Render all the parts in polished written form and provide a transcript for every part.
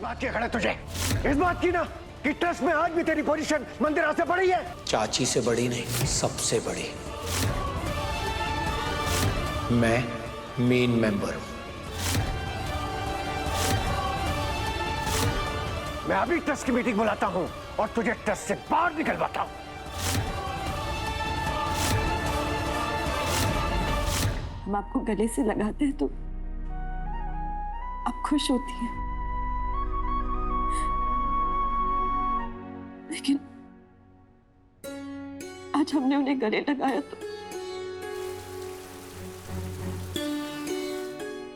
बात की खड़ा तुझे? इस बात की ना कि ट्रस्ट में आज भी तेरी पोजीशन मंदिरा से बड़ी है। चाची से बड़ी नहीं, सबसे बड़ी। मैं मेन मेंबर हूं। मैं अभी ट्रस्ट की मीटिंग बुलाता हूं और तुझे ट्रस्ट से बाहर निकलवाता हूं। हम आपको गले से लगाते हैं तो आप खुश होती हैं, लेकिन आज हमने उन्हें गले लगाया तो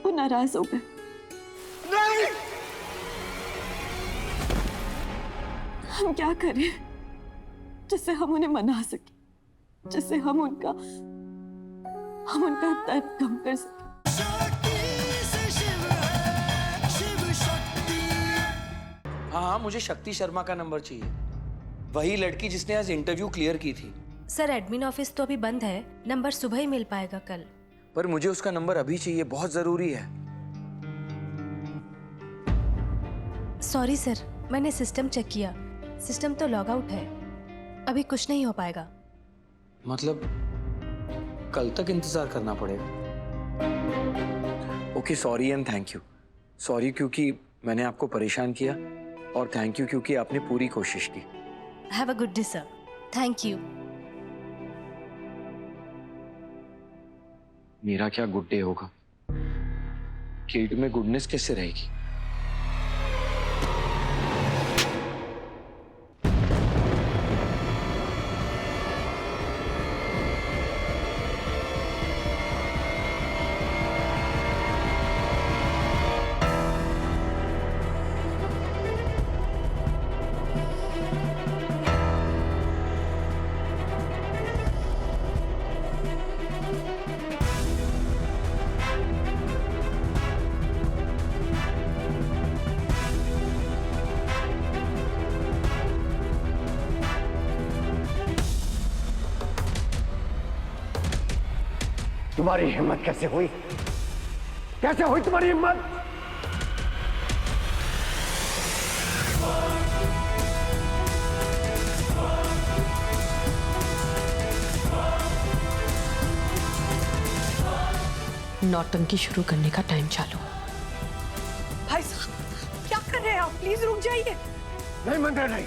वो नाराज हो गए। नहीं! हम क्या करें जिससे हम उन्हें मना सके, जिससे हम उनका दर्द कम कर सके। हाँ, मुझे शक्ति शर्मा का नंबर चाहिए। वही लड़की जिसने आज इंटरव्यू क्लियर की थी। सर, एडमिन ऑफिस तो अभी बंद है, नंबर सुबह ही मिल पाएगा कल। पर मुझे उसका नंबर अभी चाहिए, बहुत जरूरी है। सॉरी सर, मैंने सिस्टम चेक किया, सिस्टम तो लॉग आउट है, अभी कुछ नहीं हो पाएगा। मतलब कल तक इंतजार करना पड़ेगा। Okay, sorry and thank you. Sorry क्योंकि मैंने आपको परेशान किया, और थैंक यू क्योंकि आपने पूरी कोशिश की। Have a good day sir. Thank you. मेरा क्या गुड डे होगा? किड में गुडनेस कैसे रहेगी? तुम्हारी हिम्मत कैसे हुई? कैसे हुई तुम्हारी हिम्मत? नौटंकी शुरू करने का टाइम चालू। भाई साहब, क्या कर रहे हैं आप? प्लीज रुक जाइए। नहीं मंदिरा, नहीं।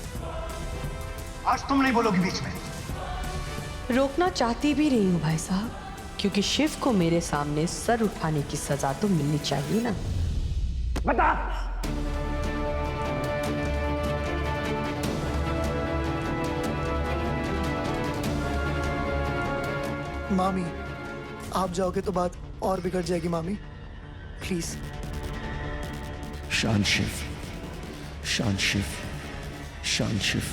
आज तुम नहीं बोलोगी बीच में। रोकना चाहती भी रही हूँ भाई साहब, क्योंकि शिव को मेरे सामने सर उठाने की सजा तो मिलनी चाहिए ना। बता। मामी, आप जाओगे तो बात और बिगड़ जाएगी मामी, प्लीज। शांत शिव, शांत शिव, शांत शिव।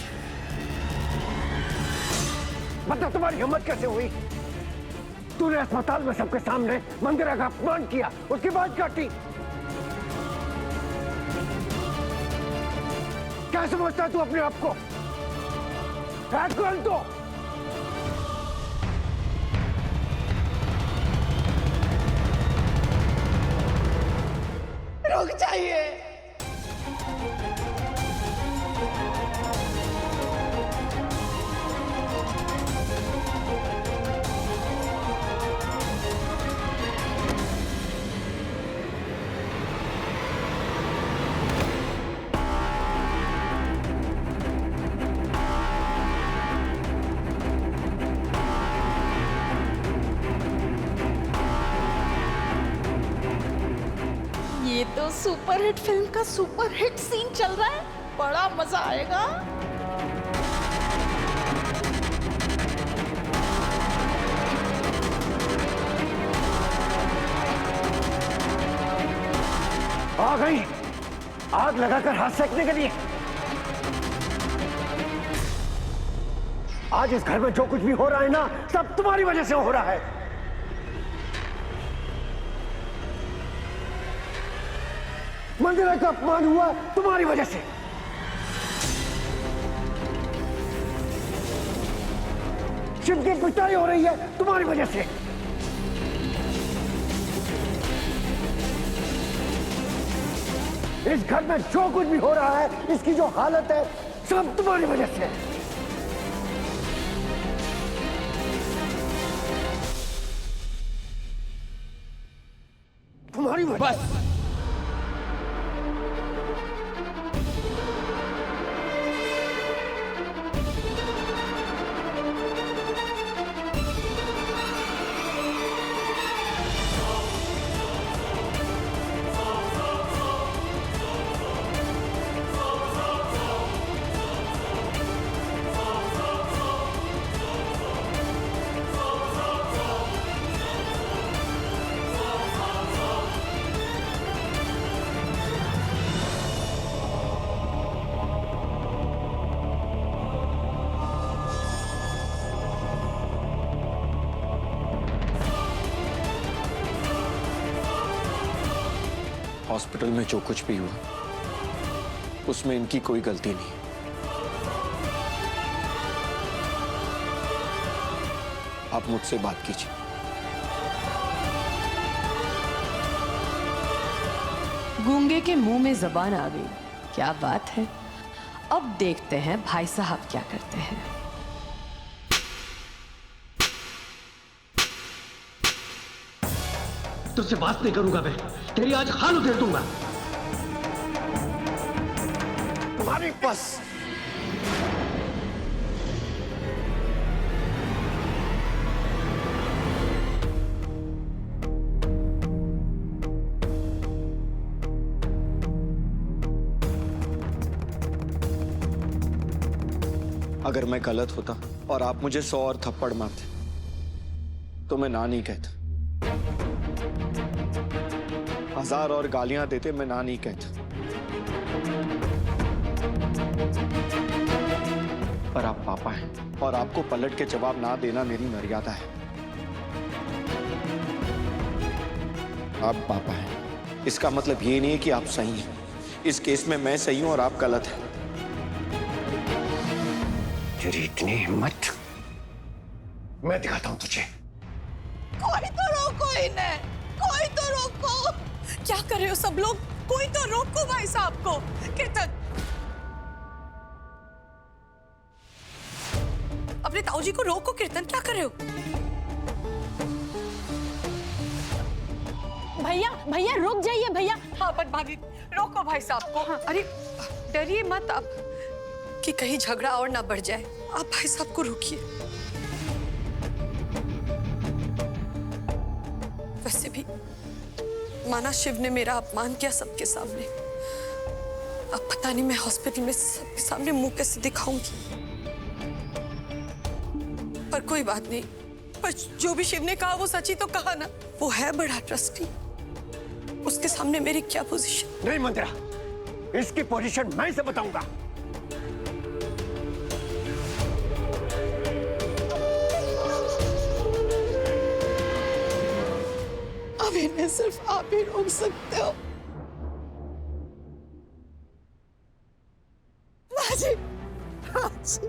मतलब तुम्हारी हिम्मत कैसे हुई? तूने अस्पताल में सबके सामने मंदिरा का अपमान किया, उसकी बात काटी। क्या समझता तू अपने आप को? कर तो। रुक जाइए। ये तो सुपरहिट फिल्म का सुपरहिट सीन चल रहा है, बड़ा मजा आएगा। आ गई आग लगाकर हाथ सेकने के लिए। आज इस घर में जो कुछ भी हो रहा है ना, सब तुम्हारी वजह से हो रहा है। मंदिरा का अपमान हुआ तुम्हारी वजह से। शिव की पिटाई हो रही है तुम्हारी वजह से। इस घर में जो कुछ भी हो रहा है, इसकी जो हालत है, सब तुम्हारी वजह से है। तुम्हारी वजह। बस। हॉस्पिटल में जो कुछ भी हुआ उसमें इनकी कोई गलती नहीं। आप मुझसे बात कीजिए। गूंगे के मुंह में जबान आ गई, क्या बात है। अब देखते हैं भाई साहब क्या करते हैं। तुझसे बात नहीं करूंगा मैं, तेरी आज खाल उधेड़ दूंगा। तुम्हारी बस। अगर मैं गलत होता और आप मुझे 100 और थप्पड़ मारते तो मैं ना नहीं कहता। 1000 और गालियां देते मैं ना नहीं कहता। पर आप पापा हैं और आपको पलट के जवाब ना देना मेरी मर्यादा है। आप पापा हैं, इसका मतलब ये नहीं है कि आप सही हैं। इस केस में मैं सही हूं और आप गलत हैं। तेरी इतनी हिम्मत, मैं दिखाता हूं तुझे। कोई तो रोको इन्हें, कोई तो रोको। क्या कर रहे हो सब लोग? कोई तो रोको भाई साहब को। कीर्तन, अपने ताऊजी को रोको। कीर्तन, क्या कर रहे हो? भैया भैया रुक जाइए भैया। हाँ भाभी, रोको भाई साहब को। हाँ। अरे डरिए मत आप कि कहीं झगड़ा और ना बढ़ जाए। आप भाई साहब को रोकिए। वैसे भी माना शिव ने मेरा अपमान किया सबके सामने। अब पता नहीं मैं हॉस्पिटल में सबके सामने मुंह कैसे दिखाऊंगी। पर कोई बात नहीं, पर जो भी शिव ने कहा वो सच ही तो कहा ना। वो है बड़ा ट्रस्टी, उसके सामने मेरी क्या पोजीशन? नहीं मंदिरा, इसकी पोजीशन मैं इसे बताऊंगा। अब इन्हें सिर्फ आप ही रोक सकते हो। माजी, माजी,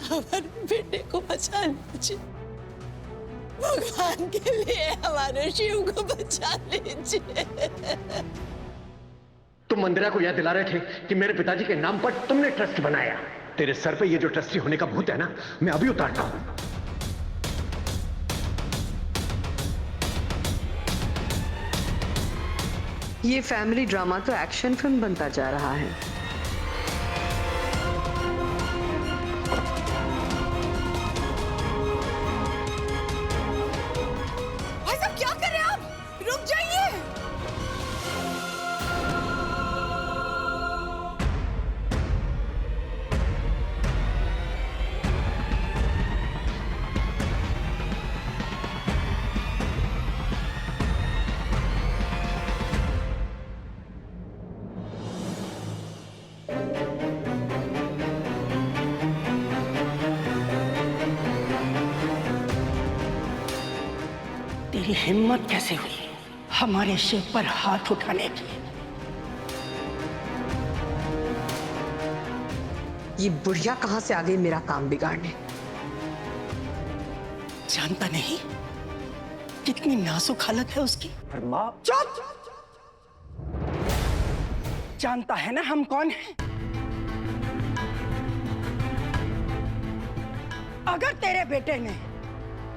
हमारे बेटे को बचा लीजिए। भगवान के लिए हमारे शिव को बचा लीजिए। तुम मंदिरा को यह दिला रहे थे कि मेरे पिताजी के नाम पर तुमने ट्रस्ट बनाया। तेरे सर पे ये जो ट्रस्टी होने का भूत है ना, मैं अभी उतारता हूं। ये फैमिली ड्रामा तो एक्शन फिल्म बनता जा रहा है। भाई साहब क्या कर रहे हैं आप? रुक जाइए। तेरी हिम्मत कैसे हुई हमारे शिव पर हाथ उठाने की? ये बुढ़िया कहां से आ गई मेरा काम बिगाड़ने? जानता नहीं कितनी नाजुक हालत है उसकी। माँ, चुप! जानता है ना हम कौन हैं? अगर तेरे बेटे ने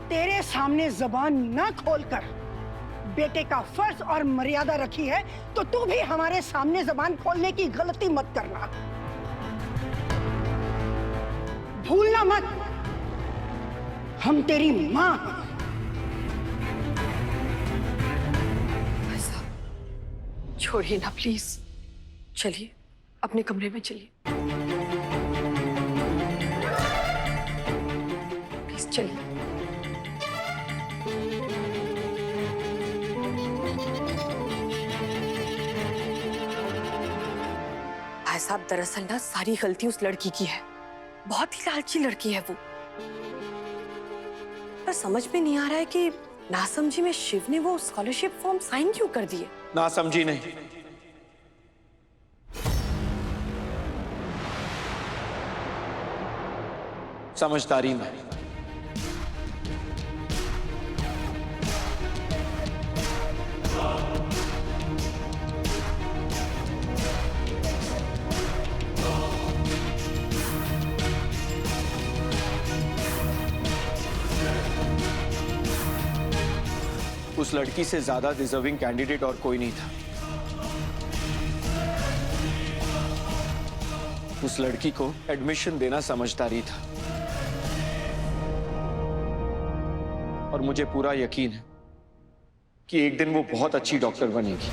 तेरे सामने जबान ना खोलकर बेटे का फर्ज और मर्यादा रखी है, तो तू भी हमारे सामने जबान खोलने की गलती मत करना। भूलना मत, हम तेरी मां हैं। छोड़िए ना प्लीज, चलिए अपने कमरे में चलिए, प्लीज चलिए। भाई साहब, दरअसल ना सारी गलती उस लड़की की है, बहुत ही लालची लड़की है वो। पर समझ में नहीं आ रहा है कि नासमझी में शिव ने वो स्कॉलरशिप फॉर्म साइन क्यों कर दिए। ना समझी नहीं, समझदारी में। उस लड़की से ज्यादा डिजर्विंग कैंडिडेट और कोई नहीं था। उस लड़की को एडमिशन देना समझदारी था, और मुझे पूरा यकीन है कि एक दिन वो बहुत अच्छी डॉक्टर बनेगी।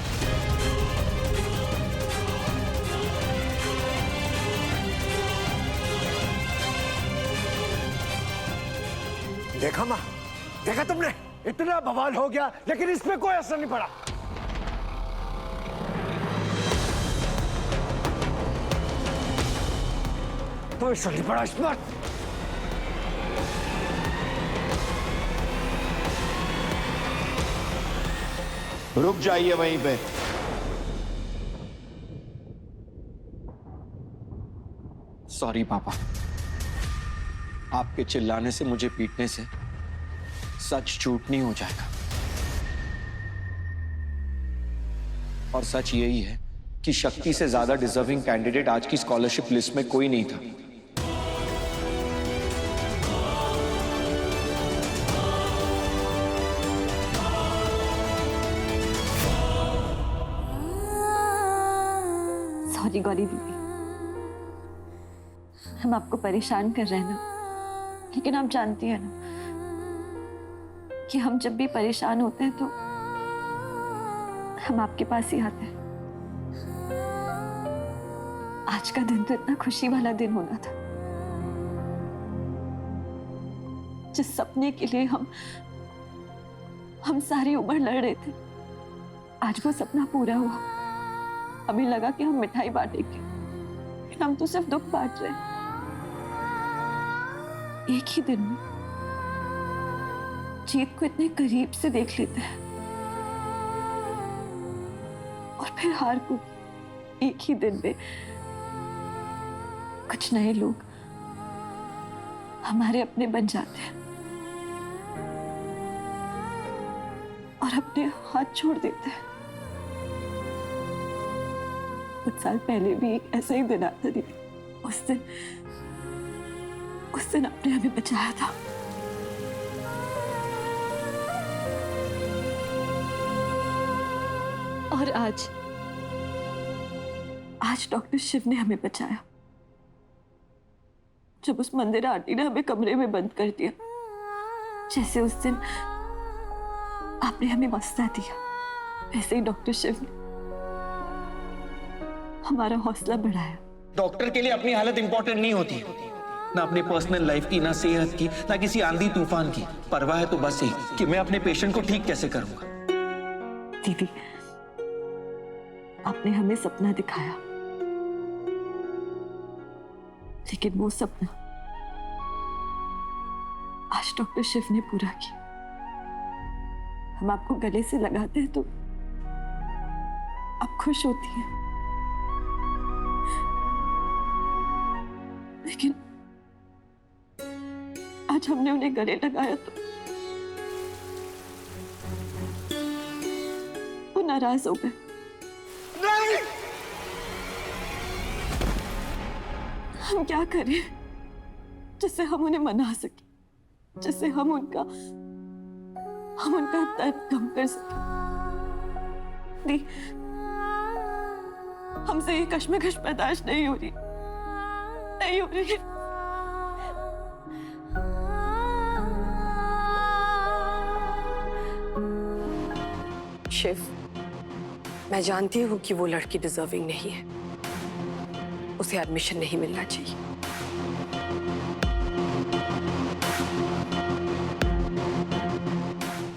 देखा माँ, देखा तुमने, इतना बवाल हो गया लेकिन इस पे कोई असर नहीं पड़ा। कोई असर नहीं पड़ा इस पर। रुक जाइए वहीं पे। सॉरी पापा, आपके चिल्लाने से, मुझे पीटने से सच झूठ नहीं हो जाएगा। और सच यही है कि शक्ति से ज्यादा डिजर्विंग कैंडिडेट आज की स्कॉलरशिप लिस्ट में कोई नहीं था। सॉरी गौरी दीदी, हम आपको परेशान कर रहे हैं ना, लेकिन आप जानती है ना कि हम जब भी परेशान होते हैं तो हम आपके पास ही आते हैं। आज का दिन तो इतना खुशी वाला दिन होना था, जिस सपने के लिए हम सारी उम्र लड़ रहे थे, आज वो सपना पूरा हुआ। हमें लगा कि हम मिठाई बांटेंगे, लेकिन हम तो सिर्फ दुख बांट रहे हैं। एक ही दिन में जीत को इतने करीब से देख लेते हैं और फिर हार को एक ही दिन में। कुछ नए लोग हमारे अपने बन जाते हैं और अपने हाथ छोड़ देते हैं। कुछ साल पहले भी एक ऐसा ही दिन आता दीदी। उस दिन आपने हमें बचाया था। और आज डॉक्टर शिव ने हमें बचाया, जब उस मंदिर आंटी ने हमें कमरे में बंद कर दिया। जैसे उस दिन आपने हमें मौका दिया, वैसे ही डॉक्टर शिव ने हमारा हौसला बढ़ाया। डॉक्टर के लिए अपनी हालत इंपॉर्टेंट नहीं होती, ना अपनी पर्सनल लाइफ की, ना सेहत की, ना किसी आंधी तूफान की। परवाह है तो बस यही कि मैं अपने पेशेंट को ठीक कैसे करूंगा। दीदी, आपने हमें सपना दिखाया, लेकिन वो सपना आज डॉक्टर शिव ने पूरा किया। हम आपको गले से लगाते हैं तो आप खुश होती हैं, लेकिन आज हमने उन्हें गले लगाया तो वो नाराज हो गए। नहीं, हम क्या करें जिससे हम उन्हें मना सके, जिससे हम उनका दर्द कम कर सके। दी, हमसे ये कश्मकश बर्दाश्त नहीं हो रही, नहीं हो रही। शिव, मैं जानती हूँ कि वो लड़की डिजर्विंग नहीं है, उसे एडमिशन नहीं मिलना चाहिए।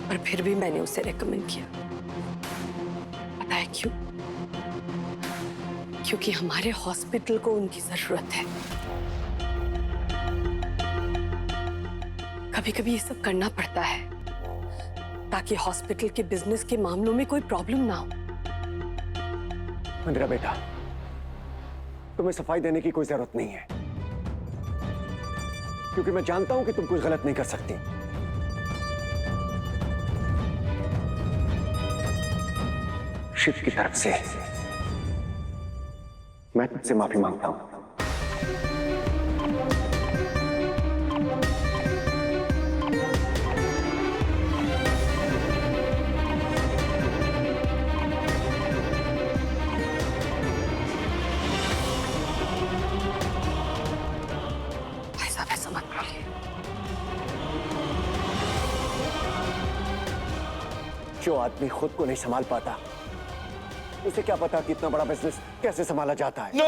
पर फिर भी मैंने उसे रेकमेंड किया। पता है क्यों? क्योंकि हमारे हॉस्पिटल को उनकी जरूरत है। कभी कभी ये सब करना पड़ता है ताकि हॉस्पिटल के बिजनेस के मामलों में कोई प्रॉब्लम ना हो। मंदिरा बेटा, तुम्हें सफाई देने की कोई जरूरत नहीं है, क्योंकि मैं जानता हूं कि तुम कुछ गलत नहीं कर सकती। शिव की तरफ से मैं तुमसे माफी मांगता हूं। ऐसा मत बोलिए। जो आदमी खुद को नहीं संभाल पाता, उसे क्या पता कि इतना बड़ा बिजनेस कैसे संभाला जाता है। No,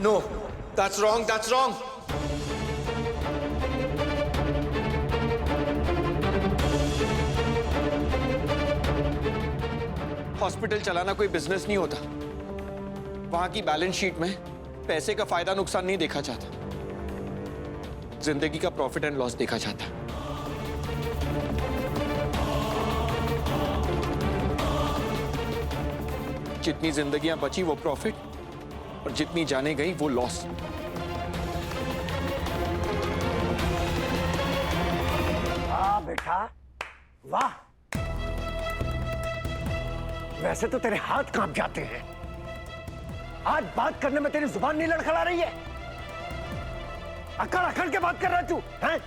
no, that's wrong, that's wrong. Hospital चलाना कोई बिजनेस नहीं होता। वहां की बैलेंस शीट में पैसे का फायदा नुकसान नहीं देखा जाता, जिंदगी का प्रॉफिट एंड लॉस देखा जाता है। जितनी जिंदगियां बची वो प्रॉफिट, और जितनी जाने गई वो लॉस। वाह बेटा, वाह। वैसे तो तेरे हाथ कांप जाते हैं, आज बात करने में तेरी जुबान नहीं लड़खड़ा रही है। अकड़ अकड़ के बात कर रहा है तू, हैं?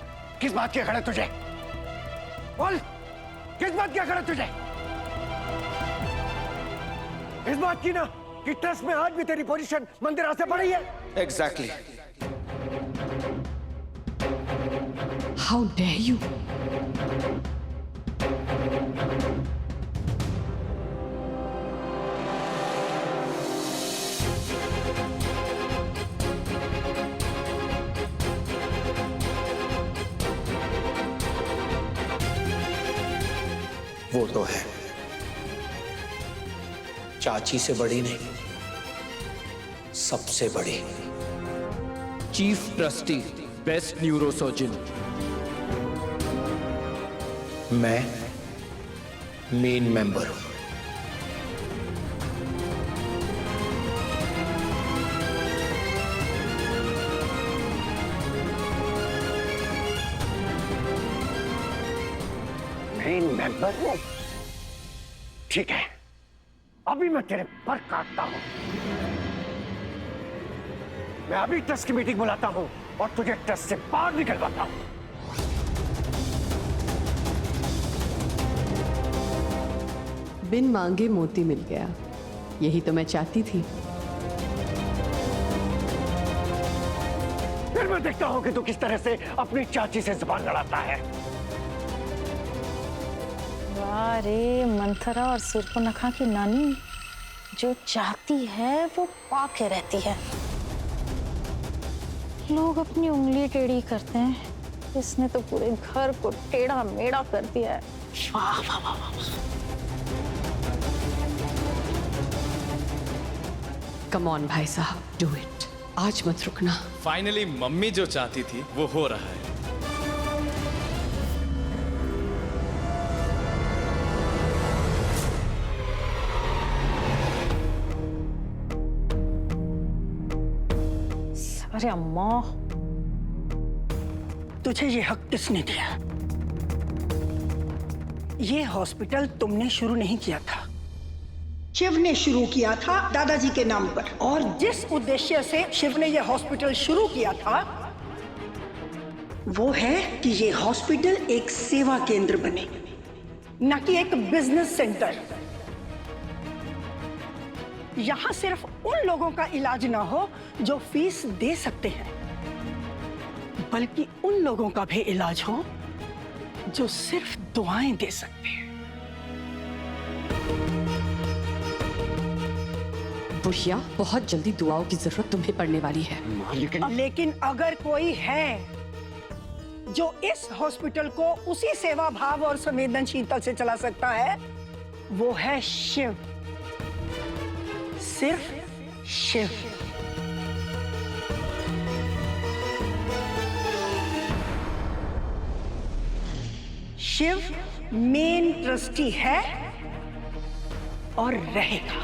किस बात की अकड़ है तुझे? बोल, किस बात की अकड़ है तुझे? इस बात की ना कि ट्रस्ट में आज भी तेरी पोजीशन मंदिरा से बड़ी है। एग्जैक्टली। How dare you! वो तो है, चाची से बड़ी नहीं, सबसे बड़ी। Chief trustee, best neurosurgeon. मैं मेन मेंबर हूं। मेन मेंबर हूं? ठीक है, अभी मैं तेरे पर काटता हूं। मैं अभी ट्रस्ट की मीटिंग बुलाता हूं और तुझे ट्रस्ट से बाहर निकलवाता हूं। बिन मांगे मोती मिल गया, यही तो मैं चाहती थी। फिर मैं देखता हूं कि तू किस तरह से अपनी चाची से जुबान लड़ाता है। वाह रे मंथरा और सुर्पनखा की नानी, जो चाहती है वो पाके रहती है। लोग अपनी उंगली टेढ़ी करते हैं, इसने तो पूरे घर को टेढ़ा मेढ़ा कर दिया है। वाह वाह वाह वाह। कम ऑन भाई साहब, डू इट, आज मत रुकना। फाइनली मम्मी जो चाहती थी वो हो रहा है। अरे अम्मा, तुझे ये हक किसने दिया? ये हॉस्पिटल तुमने शुरू नहीं किया था, शिव ने शुरू किया था दादाजी के नाम पर, और जिस उद्देश्य से शिव ने यह हॉस्पिटल शुरू किया था वो है कि ये हॉस्पिटल एक सेवा केंद्र बने, न कि एक बिजनेस सेंटर। यहां सिर्फ उन लोगों का इलाज ना हो जो फीस दे सकते हैं, बल्कि उन लोगों का भी इलाज हो जो सिर्फ दुआएं दे सकते हैं। बुढ़िया, बहुत जल्दी दुआओं की जरूरत तुम्हें पड़ने वाली है। लेकिन अगर कोई है जो इस हॉस्पिटल को उसी सेवा भाव और संवेदनशीलता से चला सकता है, वो है शिव, सिर्फ शिव। शिव मेन ट्रस्टी है और रहेगा।